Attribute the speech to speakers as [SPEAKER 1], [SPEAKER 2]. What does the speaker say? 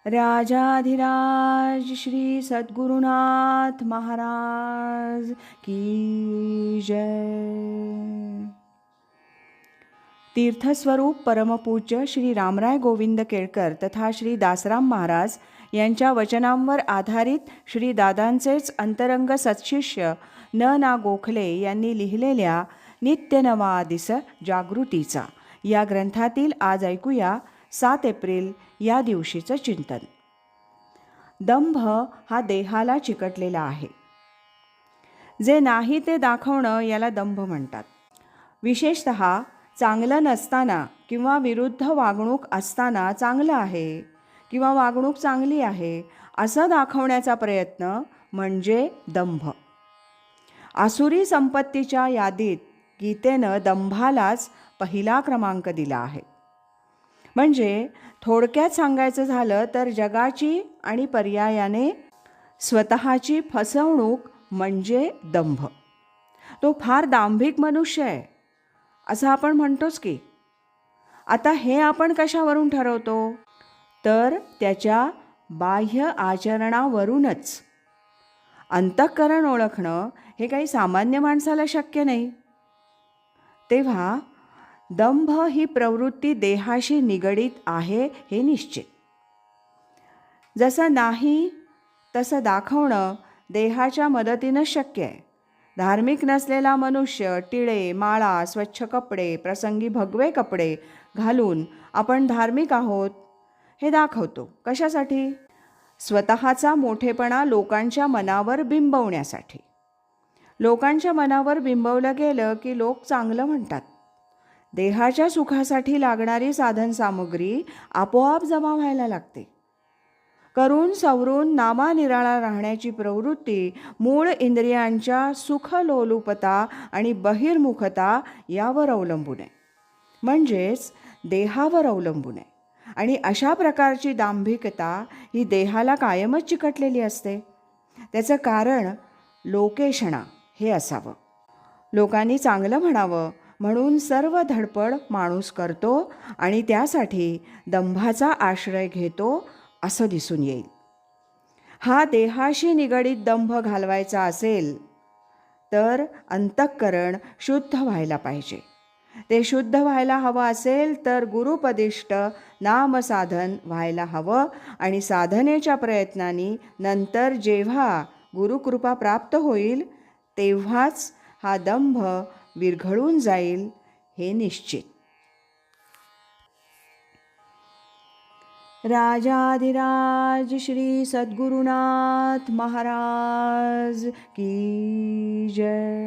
[SPEAKER 1] राजाधिराज श्री सद्गुरुनाथ महाराज की जय। तीर्थस्वरूप परमपूज्य श्री रामराय गोविंद केळकर तथा श्री दासराम महाराज यांच्या वचनांवर आधारित श्री दादांचेच अंतरंग सत्शिष्य ना गोखले यांनी लिहिलेल्या नित्य नवा दिस जागृतीचा या ग्रंथातील आज ऐकूया 7 एप्रिल या दिवशीचं चिंतन. दंभ हा देहाला चिकटलेला आहे. जे नाही ते दाखवणं याला दंभ म्हणतात. विशेषतः चांगलं नसताना किंवा विरुद्ध वागणूक असताना चांगलं आहे किंवा वागणूक चांगली आहे असं दाखवण्याचा प्रयत्न म्हणजे दंभ. आसुरी संपत्तीच्या यादीत गीतेनं दंभालाच पहिला क्रमांक दिला आहे. म्हणजे थोडक्यात सांगायचं झालं तर जगाची आणि पर्यायाने स्वतःची फसवणूक म्हणजे दंभ. तो फार दांभिक मनुष्य आहे असं आपण म्हणतोच की. आता हे आपण कशावरून ठरवतो तर त्याच्या बाह्य आचरणावरूनच. अंतःकरण ओळखणं हे काही सामान्य माणसाला शक्य नाही. तेव्हा दंभ ही प्रवृत्ती देहाशी निगडीत आहे हे निश्चित. जसं नाही तसं दाखवणं देहाच्या मदतीनं शक्य आहे. धार्मिक नसलेला मनुष्य टिळे, माळा, स्वच्छ कपडे, प्रसंगी भगवे कपडे घालून आपण धार्मिक आहोत हे दाखवतो. कशासाठी? स्वतःचा मोठेपणा लोकांच्या मनावर बिंबवण्यासाठी. लोकांच्या मनावर बिंबवलं गेलं की लोक चांगलं म्हणतात. देहाच्या सुखासाठी लागणारी साधनसामुग्री आपोआप जमा व्हायला लागते. करून सवरून नामानिराळा राहण्याची प्रवृत्ती मूळ इंद्रियांच्या सुखलोलुपता आणि बहिर्मुखता यावर अवलंबून आहे. म्हणजेच देहावर अवलंबून आहे. आणि अशा प्रकारची दांभिकता ही देहाला कायमच चिकटलेली असते. त्याचं कारण लोकेशणा हे असावं. लोकांनी चांगलं म्हणावं म्हणून सर्व धडपड माणूस करतो आणि त्यासाठी दंभाचा आश्रय घेतो असं दिसून येईल. हा देहाशी निगडीत दंभ घालवायचा असेल तर अंतःकरण शुद्ध व्हायला पाहिजे. ते शुद्ध व्हायला हवं असेल तर गुरुपदिष्ट नामसाधन व्हायला हवं आणि साधनेच्या प्रयत्नांनी नंतर जेव्हा गुरुकृपा प्राप्त होईल तेव्हाच हा दंभ विरघळून जाईल हे निश्चित. राजाधिराज श्री सद्गुरुनाथ महाराज की जय.